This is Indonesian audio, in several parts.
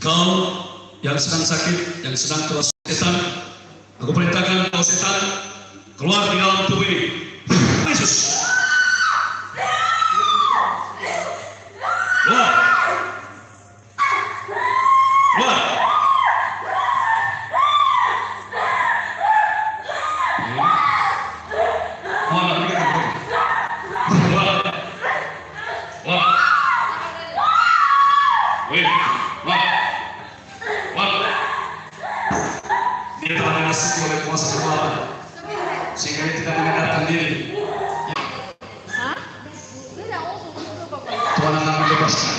Kau yang sedang sakit, yang sedang terasa setan, aku perintahkan kau setan keluar di dalam tubuh ini. Yesus. Keluar. Keluar. Dia telah dimasuki oleh kuasa kegelapan sehingga dia tidak menyadarkan diri. Tuhan akan membebaskan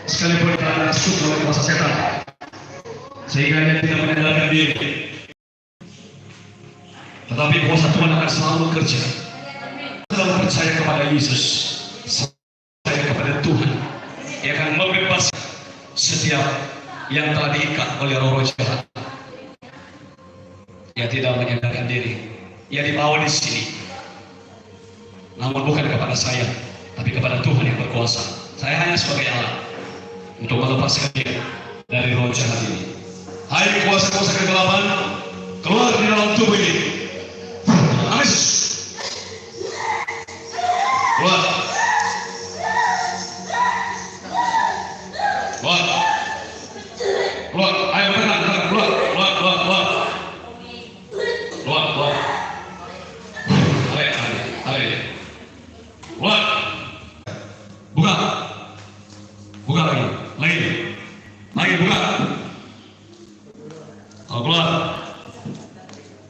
sekalipun dia telah dimasuki oleh kuasa setan sehingga dia tidak menyadarkan diri. Tetapi kuasa Tuhan akan selalu bekerja. Selalu percaya kepada Yesus, percaya kepada Tuhan. Dia akan membebaskan setiap yang telah diikat oleh roh-roh jahat. Ia tidak menyadarkan diri. Ia dibawa di sini. Namun bukan kepada saya, tapi kepada Tuhan yang berkuasa. Saya hanya sebagai alat untuk melepaskan dia dari roh jahat ini. Hai kuasa-kuasa kegelapan, keluar di dalam tubuh ini. Amin. Keluar. Keluar. Keluar. Ayo pegang, keluar, keluar, keluar, keluar. Keluar, keluar. Ayo. Keluar. Buka. Buka lagi. Lagi buka. Kau keluar.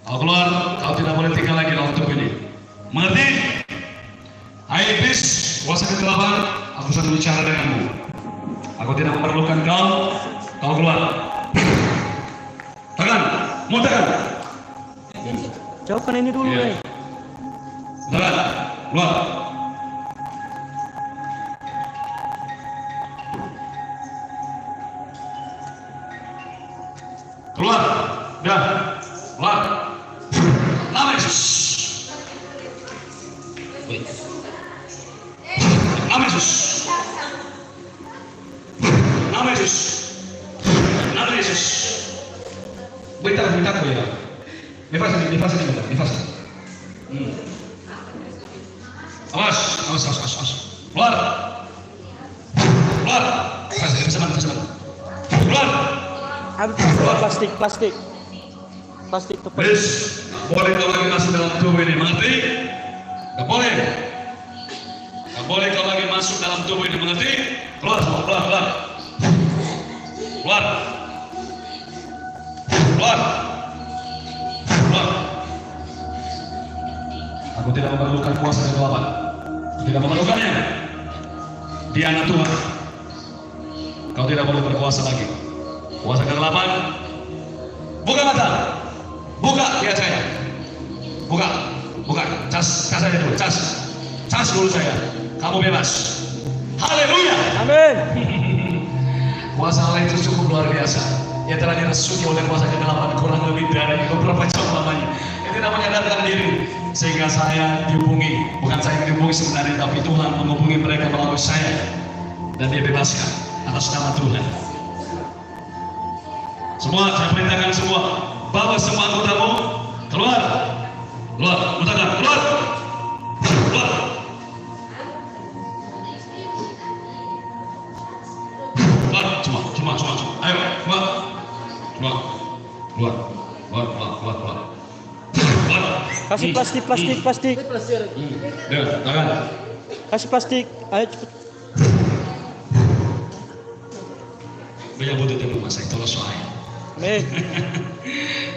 Kau keluar. Kau tidak boleh tinggal lagi dalam tubuh ini. Mengerti? Hai iblis, kuasa kegelapan, aku sedang bicara denganmu. Aku tidak memerlukan kau. Kau keluar. Tekan. Mau tekan. Jauhkan ini dulu, Iya. Tekan. Keluar. Keluar. Dah. Keluar. Nama Yesus. Nama Yesus. Nama Yesus. Nama Yesus. Bentar ko ya. Difasa. Awas. Keluar. Bisa mana. Keluar. Plastik tepat. Please, boleh kau lagi masuk dalam tubuh ini, mengerti? Gak boleh. Gak boleh kau lagi masuk dalam tubuh ini, mengerti? Keluar. Aku tidak memerlukan kuasa kegelapan. Aku tidak memerlukannya. Dia anak Tuhan. Kau tidak boleh berkuasa lagi. Kuasa kegelapan. Buka mata. Buka lihat saya. Buka. Cas saya dulu. Cas dulu saya. Kamu bebas. Haleluya. Amin. Kuasa Allah itu cukup luar biasa. Ia telah dirasuki oleh kuasa kegelapan kurang lebih dari beberapa jam lamanya. Ia tidak menyadarkan diri. Sehingga saya dihubungi. Bukan saya yang dihubungi sebenarnya, tapi Tuhan menghubungi mereka melalui saya. Dan dia bebaskan atas nama Tuhan. Semua, saya perintahkan semua. Bawa semua anggotamu. Keluar. Mutakan. Keluar. Cuma. Ayo, keluar. Kasih plastik. Tangan. Kasih plastik. Ayo cepet. Banyak butuh di rumah saya, tolong soal. Amin.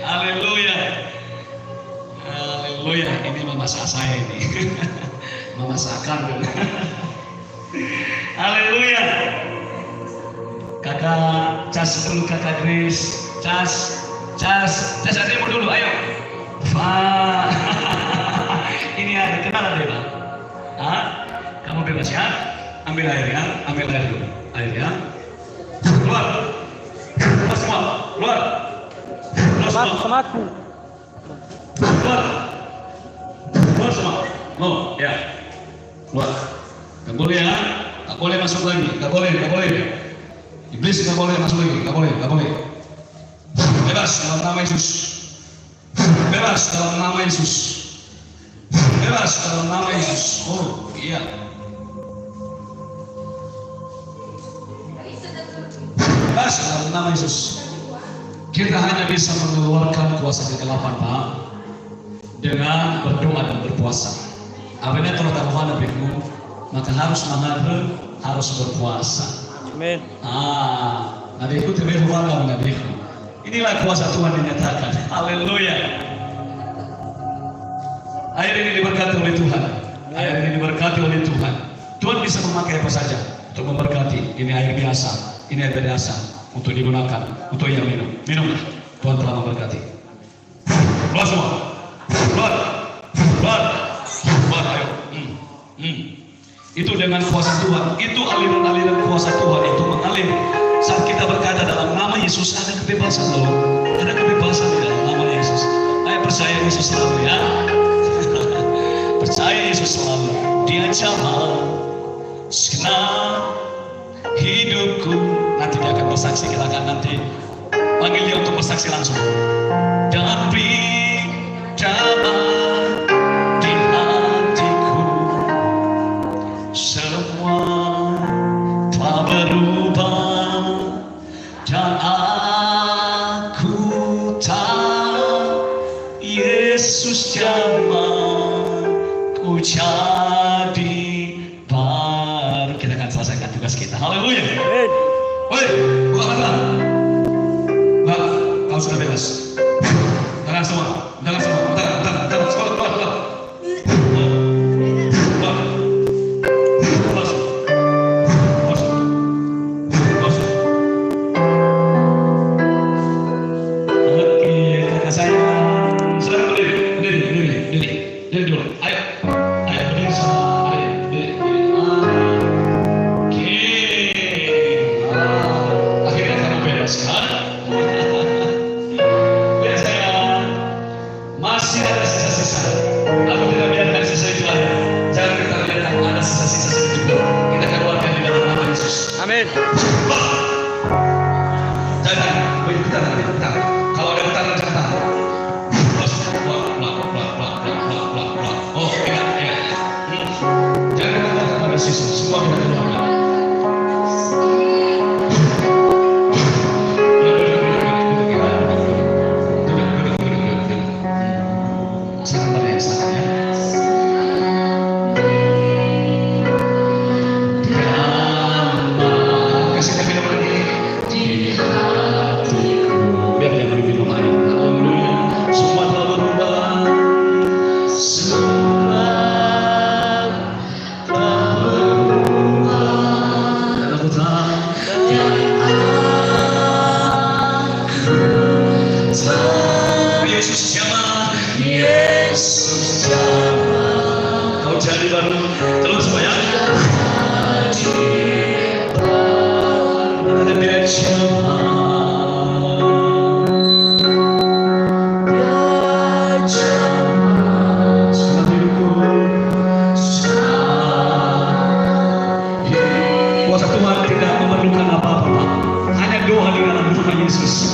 Haleluya. Ini mama saya ini. Mama Sakar. Haleluya. Kakak Cas dulu, kakak Grace. Cas ademu dulu, ayo. Ini ada kenalan deh, Pak. Kamu bebas ya. Ambil air dulu. Air ya. Keluar semua. Keluar Sama aku. Keluar semua. Mau ya. Keluar. Gak boleh ya. Gak boleh masuk lagi. Gak boleh. Iblis nggak boleh masuk lagi, nggak boleh, nggak boleh. Bebas dalam nama Yesus. Bebas dalam nama Yesus. Bebas dalam nama Yesus. Oh iya. Bebas dalam nama Yesus. Kita hanya bisa mengeluarkan kuasa kegelapan, Pak, dengan berdoa dan berpuasa. Apabila terutama bingung, maka harus menghadap, harus berpuasa. Amin. Nabiku terbilang nabiku. Inilah kuasa Tuhan dinyatakan. Haleluya. Air ini diberkati oleh Tuhan. Air ini diberkati oleh Tuhan. Tuhan bisa memakai apa saja untuk memberkati. Ini air biasa, ini air biasa untuk digunakan untuk yang minum. Minumlah. Tuhan telah memberkati. Keluar semua. Keluar. Keluar. Keluar. Ayo. Itu dengan kuasa Tuhan. Itu aliran-aliran kuasa Tuhan itu mengalir. Saat kita berkata dalam nama Yesus, ada kebebasan loh. Ada kebebasan di dalam nama Yesus. Ayo percaya Yesus selalu ya. Percaya Yesus selalu. Dia jamah segenap hidupku. Nanti dia akan bersaksi. Kita akan nanti panggil dia untuk bersaksi langsung. Dan beri jamah di hatiku. Semua telah berubah dan aku tahu Yesus jamah ku jadi baru. Kita akan selesaikan tugas kita. Haleluya. Amin. Woi, buka mata. Mbak, kau sudah bebas. Tangan semua, tangan semua, tangan, sekolah, keluar. Masih ada sisa-sisa. Aku tidak biarkan sisa itu ada. Jangan kita biarkan ada sisa-sisa itu juga. Kita keluarkan di dalam nama Yesus. Amin. Jangan, bentar. Kalau ada bentar, jangan. Oh, ingat. Jangan keluarkan pada sisa. Semua kita keluarkan. Yesus jamah kau jadi baru. Terus semuanya ada dia jamah. Kuasa Tuhan tidak memerlukan apa-apa, hanya doa di dalam nama Yesus.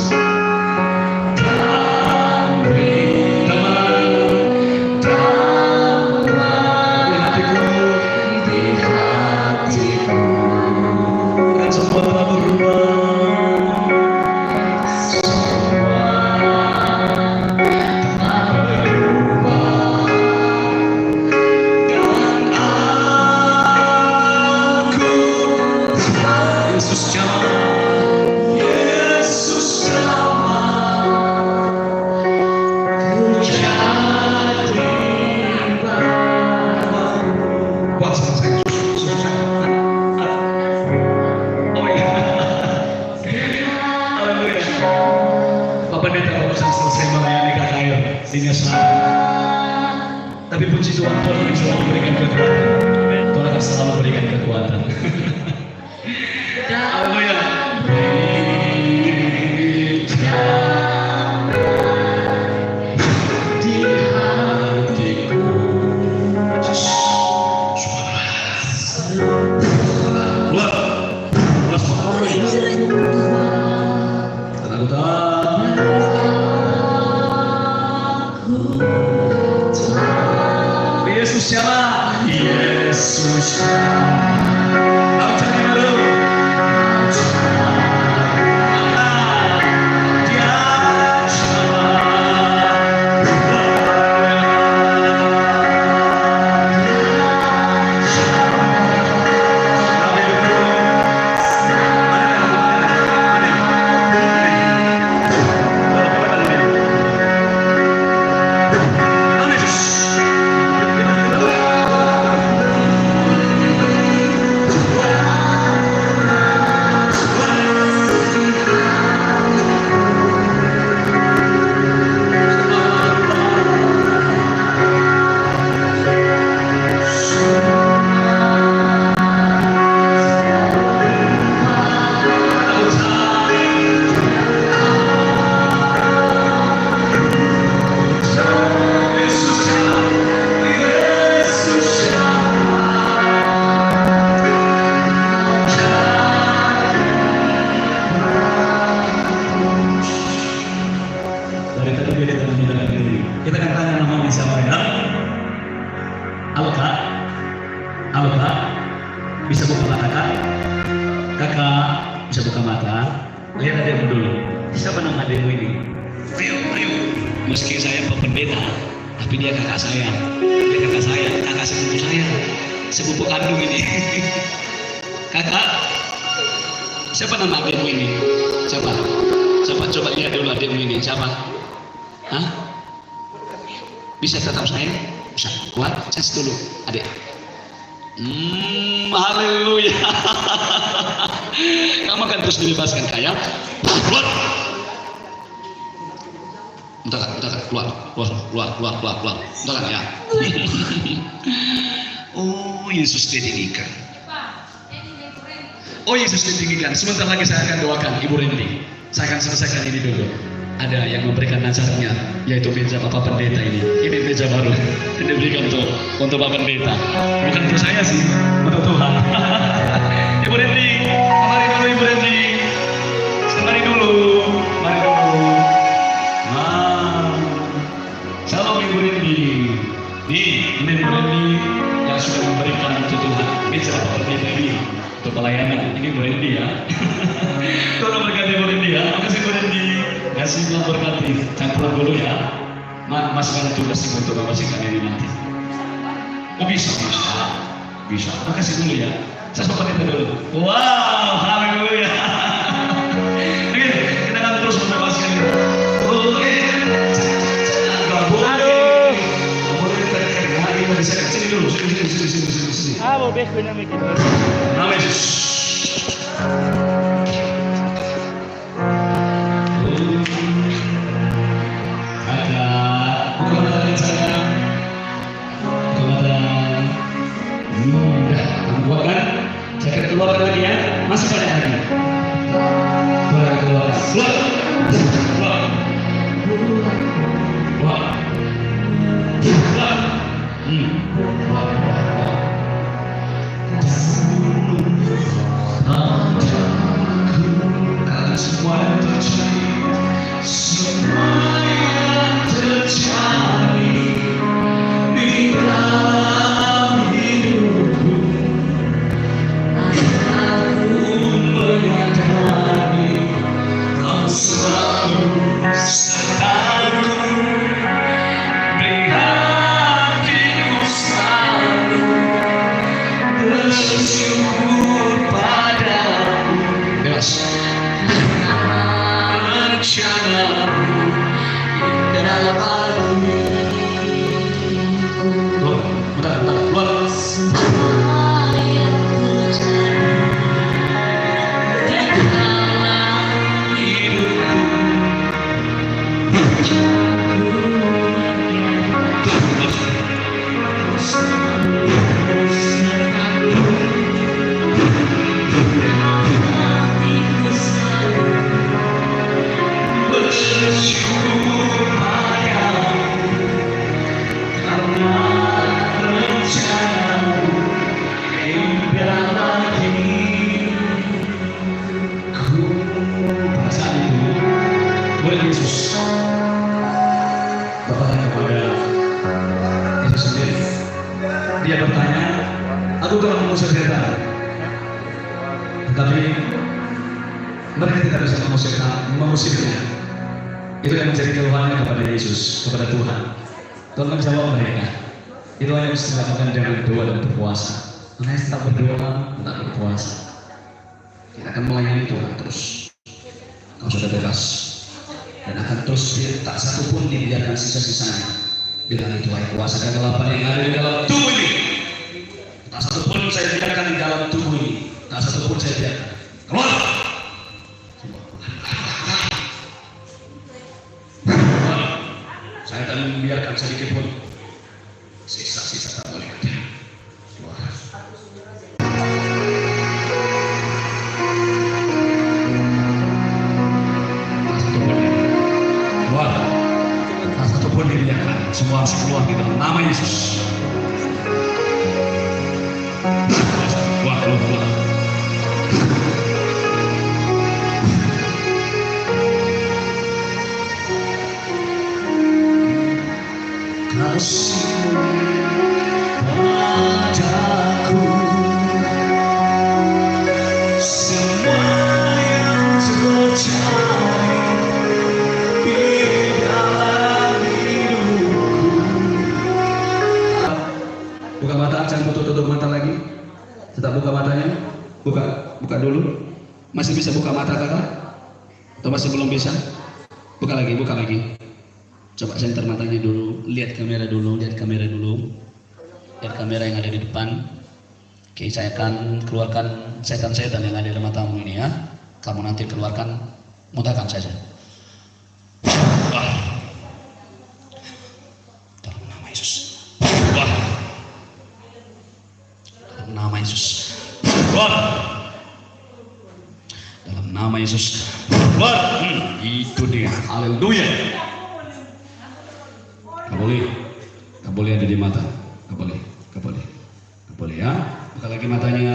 Tapi puji Tuhan, Tuhan akan selalu memberikan kekuatan. Tuhan akan selalu memberikan kekuatan. Haleluya. Di hatiku. Keluar. Bisa buka mata. Lihat adikmu dulu. Siapa nama adikmu ini? Rio. Meski saya Pak Pendeta, tapi dia kakak saya. Kakak sepupu saya. Sepupu kandung ini. Kakak, siapa nama adikmu ini? Siapa? Coba lihat dulu adikmu ini. Siapa? Hah? Bisa tetap saya? Bisa. Kuat? Cas dulu, adik. Haleluya. Kamu akan terus dibebaskan kaya. Keluar. Bentar, keluar. Bentar ya. Oh, Yesus ditinggikan. Sebentar lagi saya akan doakan Ibu Rendi. Saya akan selesaikan ini dulu. Ada yang memberikan nazarnya, yaitu meja Bapak Pendeta ini. Ini meja baru. Ini diberikan untuk Bapak Pendeta. Bukan untuk saya sih, untuk Tuhan. Ibu Rendi, mari dulu Ibu Rendi. Mari dulu. Salam Ibu Rendi. Nih, ini Ibu Rendi yang sudah memberikan untuk Tuhan meja Bapak Pendeta ini untuk pelayanan. Ini Ibu Rendi ya. Tuhan berkati Ibu Rendi ya. Makasih Ibu Rendi. Kasih Tuhan berkati. Jangan pulang dulu ya. Masukkan tugas untuk membersihkan ini nanti. Oh bisa. Makasih dulu ya. Saya sopan itu dulu. Wow, haleluya. Oke, kita akan terus membebaskan itu. Sini dulu. Boleh benar begitu. Nama Yesus. Keluar lagi ya, masih banyak lagi. Keluar. Semua yang terjadi di dalam hidupku. Yesus bertanya kepada Yesus sendiri. Dia bertanya, aku telah mengusir setan, tetapi mereka tidak bisa mengusirnya. Itu yang menjadi keluhannya kepada Yesus, kepada Tuhan. Tuhan menjawab mereka, itu yang mesti dilakukan dengan doa dan berpuasa. Karena tetap berdoa, tetap berpuasa, kita akan melayani Tuhan terus. Kau sudah bebas dan akan terus tak satu pun dibiarkan sisa-sisanya. Bilang itu hai kuasa kegelapan yang ada di dalam tubuh ini. Tak satu pun saya biarkan di dalam tubuh ini. Tak satu pun saya biarkan. Keluar. Saya tak membiarkan sedikit pun sisa-sisa tak boleh ada. Keluar. Pun dibiarkan, semua harus keluar di dalam nama Yesus. Keluar. Kasih-Mu padaku, semua Masih bisa buka mata kakak? Atau masih belum bisa? Buka lagi, buka lagi. Coba center matanya dulu, lihat kamera dulu, lihat kamera dulu. Lihat kamera yang ada di depan. Oke, saya akan keluarkan setan-setan yang ada di matamu ini ya. Kamu nanti keluarkan, mutahkan saja. Wah. Dalam nama Yesus. Wah. Dalam nama Yesus. Wah. Dalam nama Yesus. Wah. Itu dia. Haleluya. Gak boleh ada di mata. Gak boleh ya. Buka lagi matanya.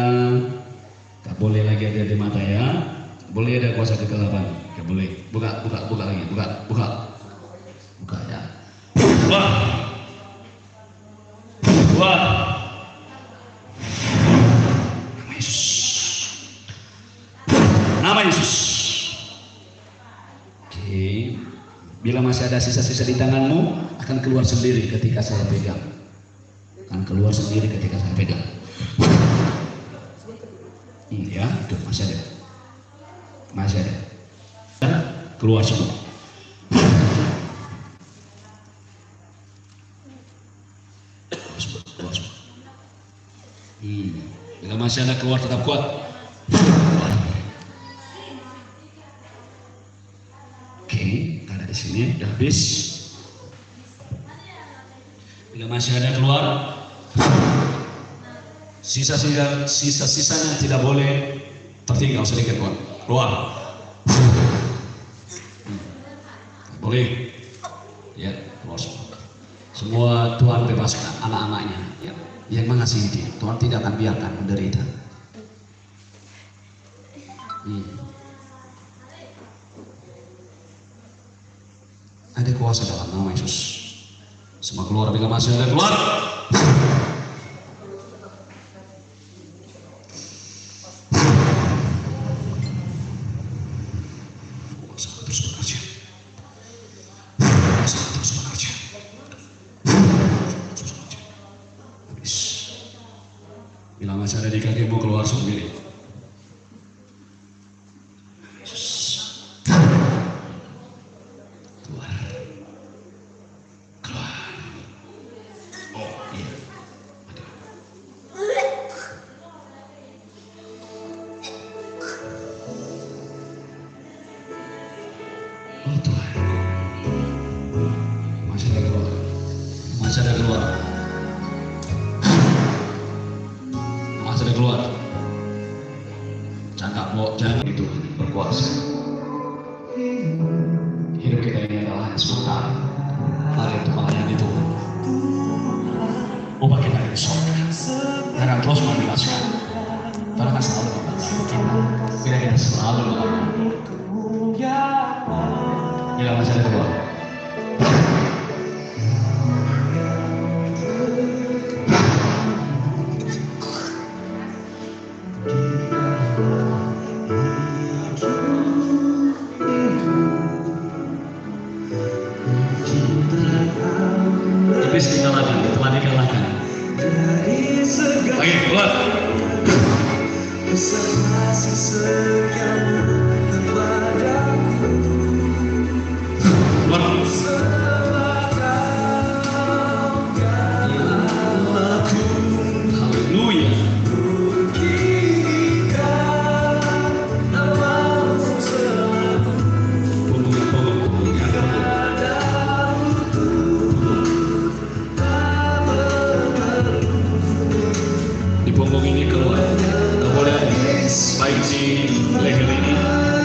Gak boleh lagi ada di mata ya. Boleh ada kuasa kegelapan. Gak boleh. Buka lagi. Buka ya. Wah. Nama Yesus. Nama Yesus. Oke. Bila masih ada sisa-sisa di tanganmu, akan keluar sendiri ketika saya pegang. Ya, itu masih ada. Keluar semua. Keluar semua. Bila masih ada keluar, tetap kuat. Oke, ada di sini, udah habis. Bila masih ada keluar, sisa-sisanya tidak boleh tertinggal sedikit pun. Keluar. Boleh. Ya, keluar semua. Semua Tuhan bebaskan anak-anaknya ya, yang mengasihi dia. Tuhan tidak akan biarkan menderita. Ada kuasa dalam nama Yesus. Semua keluar, bila masih ada keluar. Bila masih ada di kakimu, keluar sendiri. Oh Tuhan, masih ada keluar, masih ada keluar, masih ada keluar. Jangan itu berkuasa. Hidup kita ini adalah sementara. Mari untuk melayani Tuhan. Ubah kita di surga. Jangan terus membebaskan. Tuhan akan selalu membantu kita. Bila kita selalu melayani. Bila masih ada keluar. Iblis dikalahkan, telah dikalahkan. Lagi keluar. Haleluya. Di punggung ini keluar, nggak boleh ada. Baik di leher ini,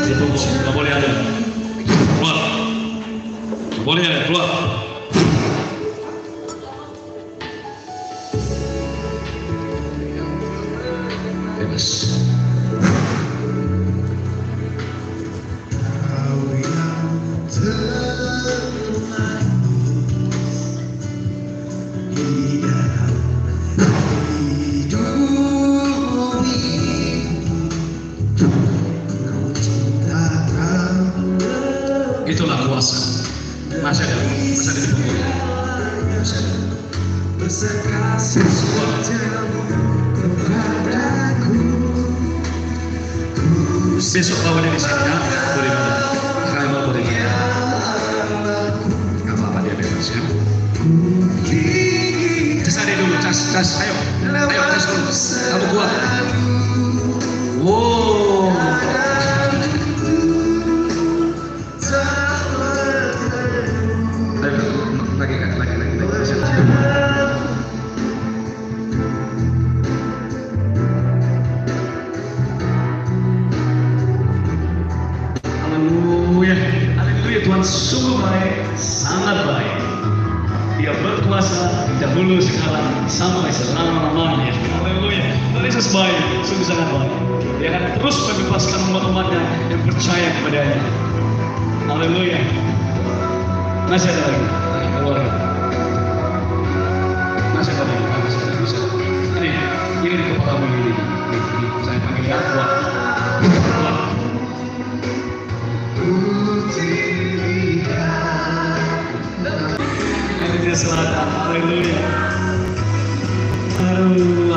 di punggung nggak boleh ada. Keluar, nggak boleh ada. Keluar. Bebas. Itulah kuasa. Masih ada di punggung. Masih ada. Besok lawan di sini ya. Boleh mana? Raima boleh mana? Gak apa-apa dia bebas ya. Cas ada dulu, cas, ayo, cas dulu. Kamu kuat. Wow. Lagi. Haleluya, Tuhan sungguh baik, sangat baik. Dia berkuasa dahulu sekarang sampai selama-lamanya. Haleluya, Tuhan Yesus baik, sungguh sangat baik. Dia akan terus membebaskan umat-umatnya yang percaya kepadanya. Haleluya. Masih ada lagi, keluar. Masih ada lagi, bisa. Ini di kepala ini. Saya panggil ya, kuat. Haleluya selatan, haleluya. Aduh.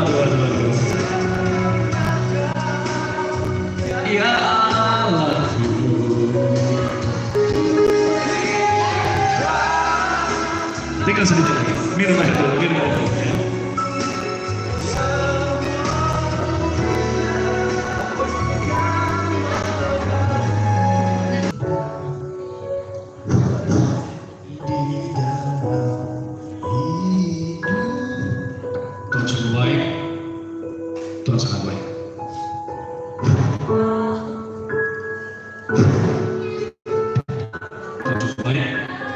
Ya Allahku. Tinggal sedikit lagi, minum air dulu ya. Tuhan sungguh baik, Tuhan sangat baik. Tuhan sungguh baik,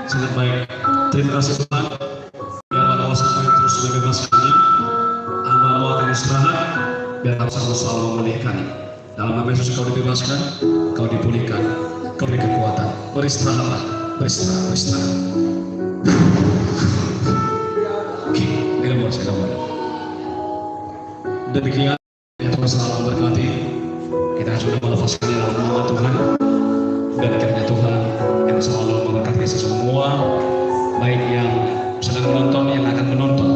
sangat baik. Terima kasih Tuhan. Biarlah kawasan kami terus membebaskannya. Hamba mau akan istirahat. Biar kamu selalu memulihkannya. Dalam nama Yesus kau dibebaskan, kau dipulihkan, kau beri kekuatan. Beristirahatlah, beristirahat. Oke, ini saya gambar. Demikian ya Tuhan selalu memberkati. Kita sudah melepaskannya dalam nama Tuhan. Dan kiranya Tuhan yang selalu memberkati kita semua, baik yang sedang menonton, yang akan menonton.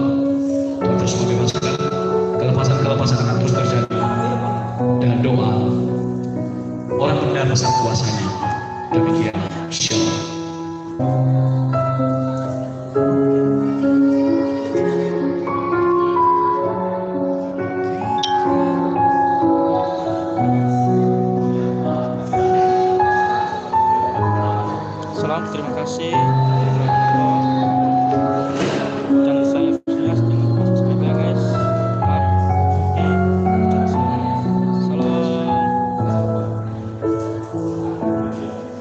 Tuhan terus membebaskan, kelepasan akan terus terjadi. Dan doa orang benar besar kuasanya. Demikian. Shalom.